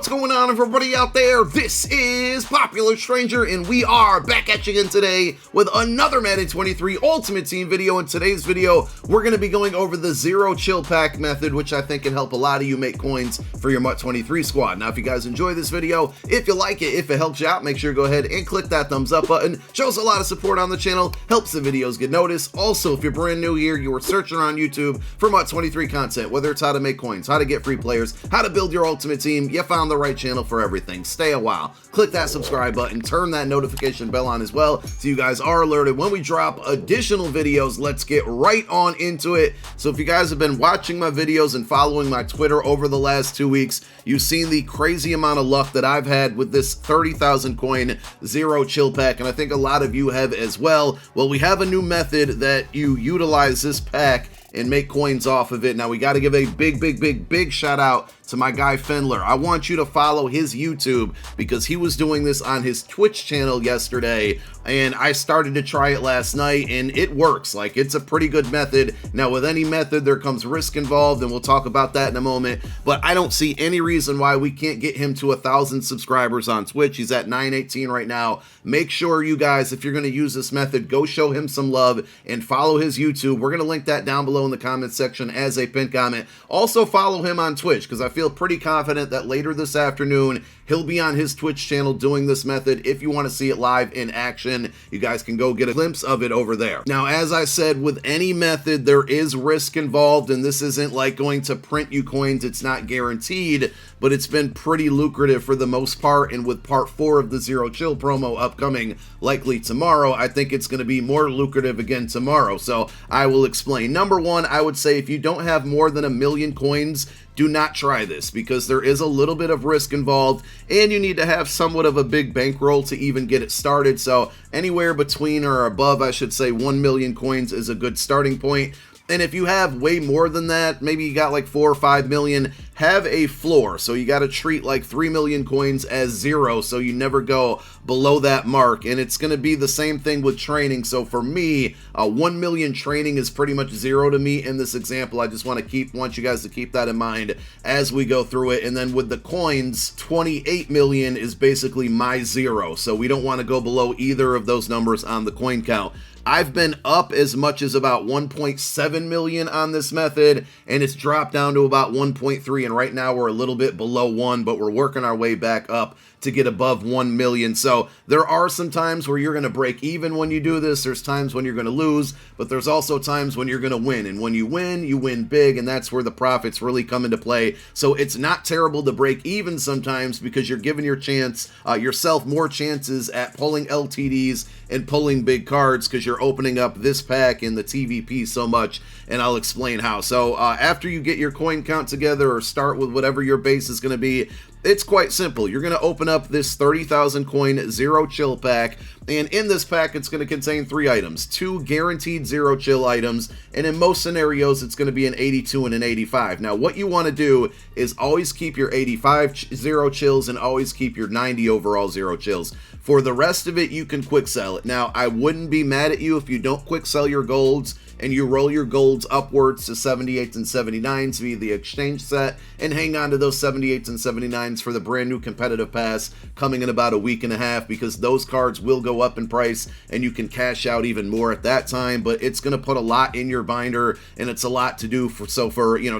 What's going on, everybody out there? This is Popular Stranger, and we are back at you again today with another Madden 23 Ultimate Team video. In today's video, we're going to be going over the Zero Chill Pack method, which I think can help a lot of you make coins for your MUT 23 squad. Now, if you guys enjoy this video, if you like it, if it helps you out, make sure to go ahead and click that thumbs up button. Shows a lot of support on the channel, helps the videos get noticed. Also, if you're brand new here, you were searching on YouTube for MUT 23 content, whether it's how to make coins, how to get free players, how to build your ultimate team, you found the right channel for everything. Stay a while, click that subscribe button, turn that notification bell on as well so you guys are alerted when we drop additional videos. Let's get right on into it. So if you guys have been watching my videos and following my Twitter over the last 2 weeks, you've seen the crazy amount of luck that I've had with this 30,000 coin Zero Chill Pack, and I think a lot of you have as well. Well, we have a new method that you utilize this pack and make coins off of it. Now, we got to give a big shout out to my guy Fendler. I want you to follow his YouTube because he was doing this on his Twitch channel yesterday, and I started to try it last night, and it works. Like, it's a pretty good method. Now, with any method, there comes risk involved, and we'll talk about that in a moment, but I don't see any reason why we can't get him to 1,000 subscribers on Twitch. He's at 918 right now. Make sure you guys, if you're going to use this method, go show him some love and follow his YouTube. We're going to link that down below in the comments section as a pinned comment. Also follow him on Twitch because I feel pretty confident that later this afternoon he'll be on his Twitch channel doing this method. If you want to see it live in action, you guys can go get a glimpse of it over there. Now, as I said, with any method, there is risk involved, and this isn't like going to print you coins. It's not guaranteed, but it's been pretty lucrative for the most part, and with part 4 of the Zero Chill promo upcoming likely tomorrow, I think it's going to be more lucrative again tomorrow, so I will explain. Number one, I would say if you don't have more than 1 million coins, do not try this because there is a little bit of risk involved and you need to have somewhat of a big bankroll to even get it started. So anywhere between or above, I should say, 1 million coins is a good starting point. And if you have way more than that, maybe you got like 4 or 5 million, have a floor. So you got to treat like 3 million coins as zero, so you never go below that mark. And it's going to be the same thing with training. So for me, 1 million training is pretty much zero to me in this example. I just want you guys to keep that in mind as we go through it. And then with the coins, 28 million is basically my zero. So we don't want to go below either of those numbers on the coin count. I've been up as much as about 1.7 million on this method, and it's dropped down to about 1.3, and right now we're a little bit below 1, but we're working our way back up to get above 1 million. So there are some times where you're going to break even when you do this. There's times when you're going to lose, but there's also times when you're going to win. And when you win big, and that's where the profits really come into play. So it's not terrible to break even sometimes because you're giving yourself more chances at pulling LTDs and pulling big cards because you're opening up this pack in the TVP so much, and I'll explain how. So after you get your coin count together or start with whatever your base is going to be, it's quite simple. You're going to open up this 30,000 coin Zero Chill Pack, and in this pack it's going to contain 3 items, 2 guaranteed Zero Chill items, and in most scenarios it's going to be an 82 and an 85. Now what you want to do is always keep your 85 Zero Chills and always keep your 90 overall Zero Chills. For the rest of it, you can quick sell it. Now, I wouldn't be mad at you if you don't quick sell your golds and you roll your golds upwards to 78s and 79s via the exchange set and hang on to those 78s and 79s for the brand new competitive pass coming in about a week and a half, because those cards will go up in price and you can cash out even more at that time. But it's going to put a lot in your binder and it's a lot to do. For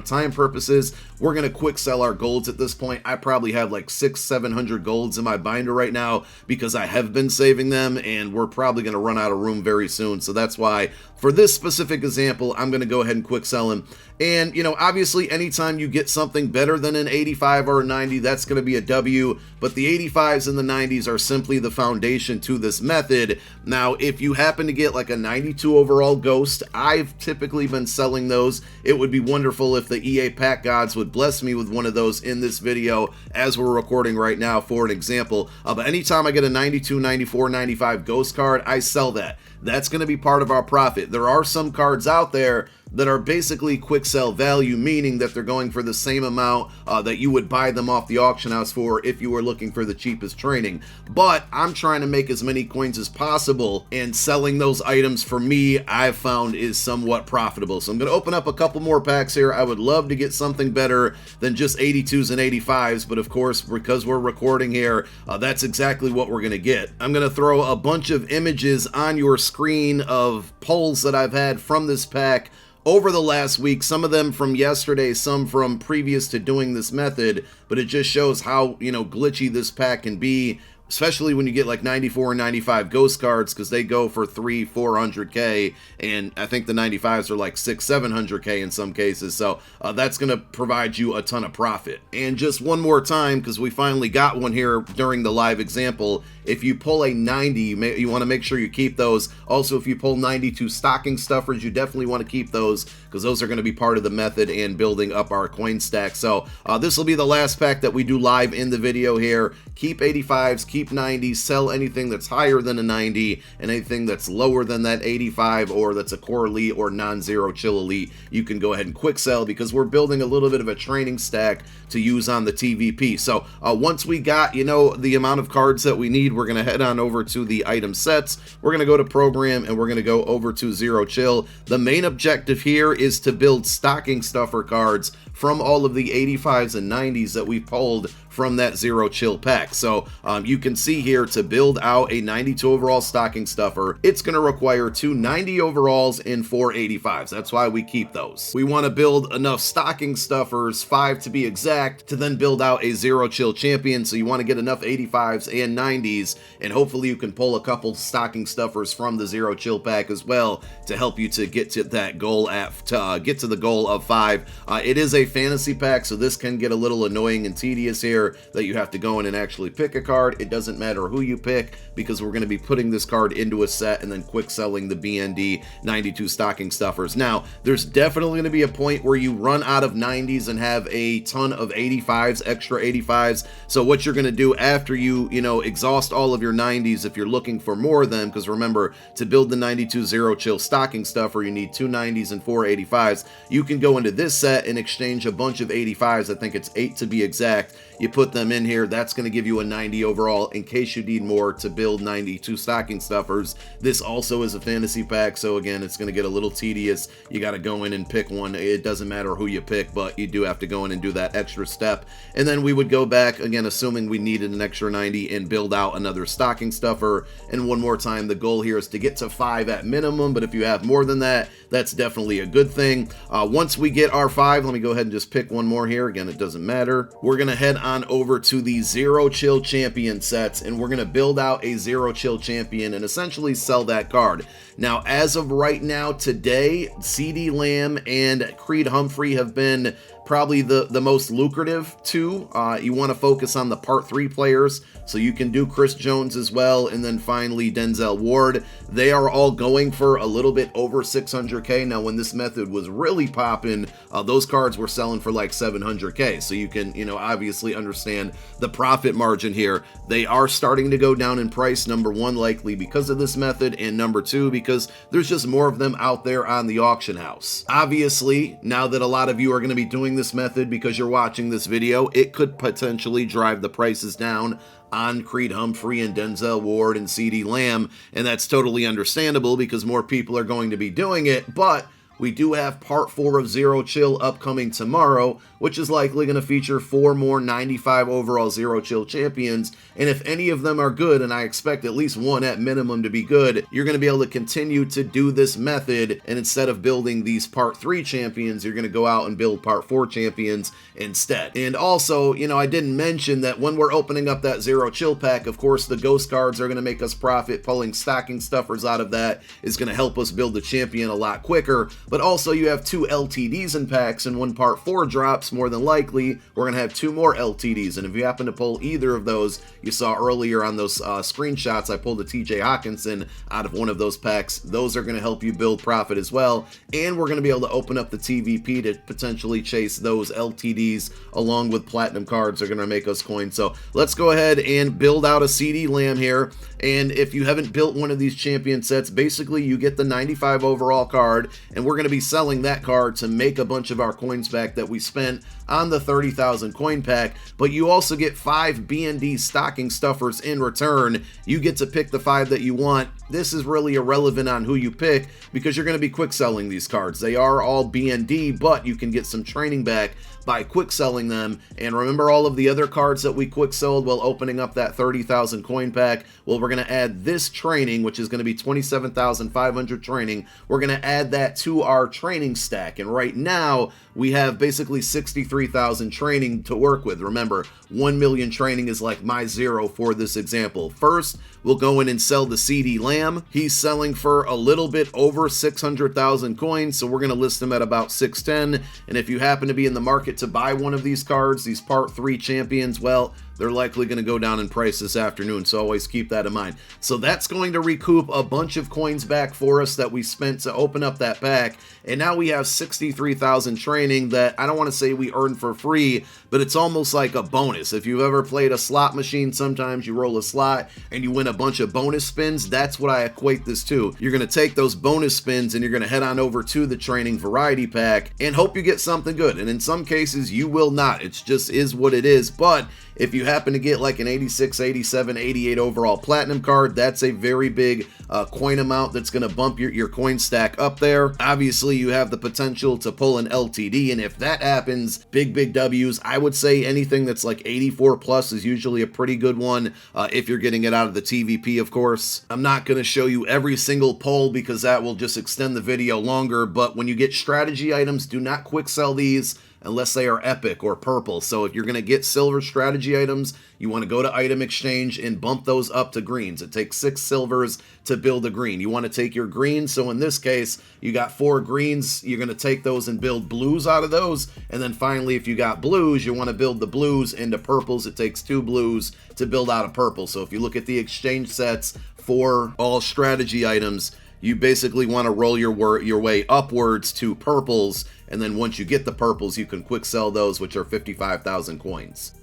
time purposes, we're going to quick sell our golds at this point. I probably have like 600-700 golds in my binder right now because I have been saving them, and we're probably going to run out of room very soon. So that's why for this specific example, I'm going to go ahead and quick sell him. And, obviously anytime you get something better than an 85 or a 90, that's going to be a W, but the 85s and the 90s are simply the foundation to this method. Now, if you happen to get like a 92 overall Ghost, I've typically been selling those. It would be wonderful if the EA Pack Gods would bless me with one of those in this video as we're recording right now, for an example. But anytime I get a 92, 94, 95 Ghost card, I sell that. that's going to be part of our profit. There are some cards out there that are basically quick sell value, meaning that they're going for the same amount that you would buy them off the auction house for if you were looking for the cheapest training. But I'm trying to make as many coins as possible, and selling those items for me, I've found, is somewhat profitable. So I'm going to open up a couple more packs here. I would love to get something better than just 82s and 85s, but of course, because we're recording here, that's exactly what we're going to get. I'm going to throw a bunch of images on your screen of pulls that I've had from this pack over the last week, some of them from yesterday, some from previous to doing this method, but it just shows how, glitchy this pack can be, especially when you get like 94 and 95 ghost cards, because they go for 300-400k, and I think the 95s are like 600-700k in some cases. So that's going to provide you a ton of profit. And just one more time, because we finally got one here during the live example, if you pull a 90, you want to make sure you keep those. Also, if you pull 92 stocking stuffers, you definitely want to keep those, because those are going to be part of the method and building up our coin stack. So this will be the last pack that we do live in the video here. Keep 85s, keep 90s, sell anything that's higher than a 90, and anything that's lower than that 85 or that's a core elite or non-zero chill elite, you can go ahead and quick sell, because we're building a little bit of a training stack to use on the TVP. So once we got, the amount of cards that we need, we're going to head on over to the item sets. We're going to go to program, and we're going to go over to zero chill. The main objective here is to build stocking stuffer cards from all of the 85s and 90s that we pulled from that zero chill pack. So you can see here, to build out a 92 overall stocking stuffer, it's going to require 2 90 overalls and 4 85s. That's why we keep those. We want to build enough stocking stuffers, 5 to be exact, to then build out a zero chill champion. So you want to get enough 85s and 90s, and hopefully you can pull a couple stocking stuffers from the zero chill pack as well to help you to get to that goal get to the goal of 5. It is a fantasy pack, so this can get a little annoying and tedious here, that you have to go in and actually pick a card. It doesn't matter who you pick, because we're going to be putting this card into a set and then quick selling the BND 92 stocking stuffers. Now, there's definitely going to be a point where you run out of 90s and have a ton of 85s, extra 85s. So what you're going to do after you, exhaust all of your 90s, if you're looking for more of them, because remember, to build the 92 zero chill stocking stuffer, you need 2 90s and 4 85s. You can go into this set and exchange a bunch of 85s. I think it's 8 to be exact. You put them in here, that's going to give you a 90 overall in case you need more to build 92 stocking stuffers. This also is a fantasy pack, so again, it's going to get a little tedious. You got to go in and pick one. It doesn't matter who you pick, but you do have to go in and do that extra step. And then we would go back, again, assuming we needed an extra 90, and build out another stocking stuffer. And one more time, the goal here is to get to 5 at minimum, but if you have more than that, that's definitely a good thing. Once we get our 5, let me go ahead and just pick one more here. Again, it doesn't matter. We're going to head on over to the zero chill champion sets, and we're going to build out a zero chill champion and essentially sell that card. Now, as of right now, today, CD Lamb and Creed Humphrey have been probably the most lucrative two. You want to focus on the part 3 players, so you can do Chris Jones as well, and then finally Denzel Ward. They are all going for a little bit over 600k. Now, when this method was really popping, those cards were selling for like 700k, so you can obviously understand the profit margin here. They are starting to go down in price, number 1 likely because of this method, and number 2 because there's just more of them out there on the auction house. Obviously, now that a lot of you are going to be doing this method because you're watching this video, it could potentially drive the prices down on Creed Humphrey and Denzel Ward and CD Lamb, and that's totally understandable because more people are going to be doing it. But we do have part 4 of Zero Chill upcoming tomorrow, which is likely going to feature 4 more 95 overall Zero Chill champions. And if any of them are good, and I expect at least one at minimum to be good, you're going to be able to continue to do this method. And instead of building these part 3 champions, you're going to go out and build part 4 champions instead. And also, I didn't mention that when we're opening up that Zero Chill pack, of course, the ghost cards are going to make us profit. Pulling stocking stuffers out of that is going to help us build the champion a lot quicker. but also you have 2 LTDs in packs and 1 Part 4 drops. More than likely, we're going to have 2 more LTDs, and if you happen to pull either of those, you saw earlier on those screenshots, I pulled a TJ Hawkinson out of one of those packs. Those are going to help you build profit as well, and we're going to be able to open up the TVP to potentially chase those LTDs along with platinum cards are going to make us coins. So let's go ahead and build out a CD Lamb here. And if you haven't built one of these champion sets, basically you get the 95 overall card, and we're going to be selling that card to make a bunch of our coins back that we spent on the 30,000 coin pack. But you also get 5 BND stocking stuffers in return. You get to pick the 5 that you want. This is really irrelevant on who you pick because you're going to be quick selling these cards. They are all BND, but you can get some training back by quick selling them. And remember all of the other cards that we quick sold while opening up that 30,000 coin pack? Well, we're going to add this training, which is going to be 27,500 training. We're going to add that to our training stack. And right now we have basically 63,000 training to work with. Remember, 1 million training is like my 0 for this example. First, we'll go in and sell the CD Lamb. He's selling for a little bit over 600,000 coins, so we're going to list him at about 610. And if you happen to be in the market to buy one of these cards, these Part 3 champions, well, they're likely going to go down in price this afternoon, so always keep that in mind. So that's going to recoup a bunch of coins back for us that we spent to open up that pack, and now we have 63,000 training that I don't want to say we earned for free, but it's almost like a bonus. If you've ever played a slot machine, sometimes you roll a slot and you win a bunch of bonus spins. That's what I equate this to. You're going to take those bonus spins and you're going to head on over to the training variety pack and hope you get something good, and in some cases you will not. It just is what it is. But if you happen to get like an 86, 87, 88 overall platinum card, that's a very big coin amount that's going to bump your coin stack up there. Obviously, you have the potential to pull an LTD, and if that happens, big W's. I would say anything that's like 84 plus is usually a pretty good one if you're getting it out of the TVP, of course. I'm not going to show you every single pull because that will just extend the video longer, but when you get strategy items, do not quick sell these unless they are epic or purple. So if you're going to get silver strategy items, you want to go to item exchange and bump those up to greens. It takes 6 silvers to build a green. You want to take your greens, so in this case you got 4 greens, you're going to take those and build blues out of those, and then finally if you got blues, you want to build the blues into purples. It takes 2 blues to build out a purple. So if you look at the exchange sets for all strategy items, you basically want to roll your way upwards to purples, and then once you get the purples, you can quick sell those, which are 55,000 coins.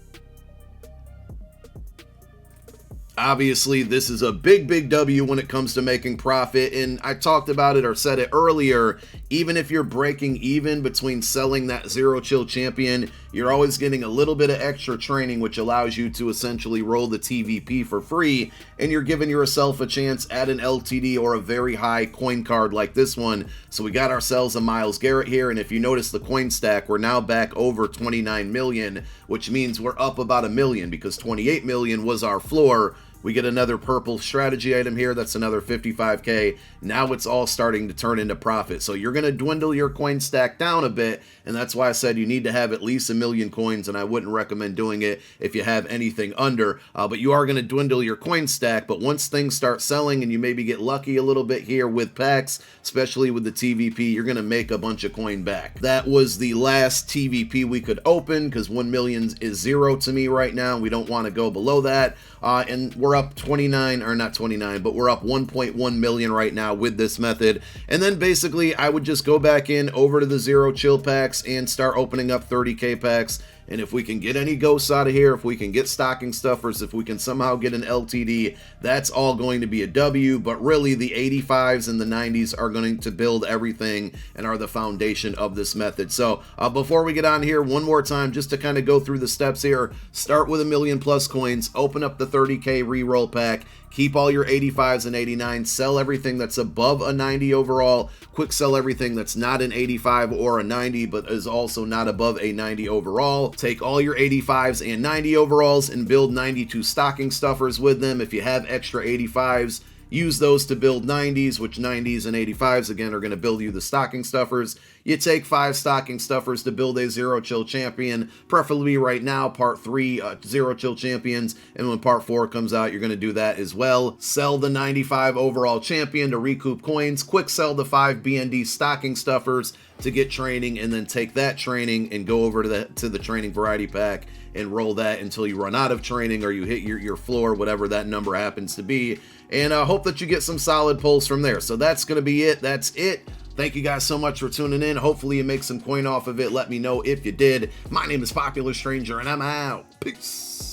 Obviously, this is a big W when it comes to making profit, and I talked about it or said it earlier, even if you're breaking even between selling that Zero Chill champion, you're always getting a little bit of extra training, which allows you to essentially roll the TVP for free, and you're giving yourself a chance at an LTD or a very high coin card like this one. So we got ourselves a Myles Garrett here, and if you notice the coin stack, we're now back over 29 million, which means we're up about a million because 28 million was our floor. We get another purple strategy item here. That's another 55K. Now it's all starting to turn into profit. So you're going to dwindle your coin stack down a bit. And that's why I said you need to have at least 1 million coins. And I wouldn't recommend doing it if you have anything under. But you are going to dwindle your coin stack. But once things start selling and you maybe get lucky a little bit here with packs, especially with the TVP, you're going to make a bunch of coin back. That was the last TVP we could open because 1 million is 0 to me right now. We don't want to go below that. And we're up 29, or not 29, but we're up 1.1 million right now with this method. And then basically I would just go back in over to the Zero Chill packs and start opening up 30K packs. And if we can get any ghosts out of here, if we can get stocking stuffers, if we can somehow get an LTD, that's all going to be a W. But really the 85s and the 90s are going to build everything and are the foundation of this method. So before we get on here, one more time, just to kind of go through the steps here, start with 1 million plus coins, open up the 30K reroll pack, keep all your 85s and 89s, sell everything that's above a 90 overall, quick sell everything that's not an 85 or a 90 but is also not above a 90 overall. Take all your 85s and 90 overalls and build 92 stocking stuffers with them. If you have extra 85s, use those to build 90s, which 90s and 85s, again, are going to build you the stocking stuffers. You take 5 stocking stuffers to build a Zero Chill champion, preferably right now, part 3, Zero Chill champions, and when part 4 comes out, you're going to do that as well. Sell the 95 overall champion to recoup coins, quick sell the 5 BND stocking stuffers to get training, and then take that training and go over to the training variety pack and roll that until you run out of training or you hit your floor, whatever that number happens to be, and hope that you get some solid pulls from there. So that's going to be it. That's it. Thank you guys so much for tuning in. Hopefully you make some coin off of it. Let me know if you did. My name is Popular Stranger, and I'm out. Peace.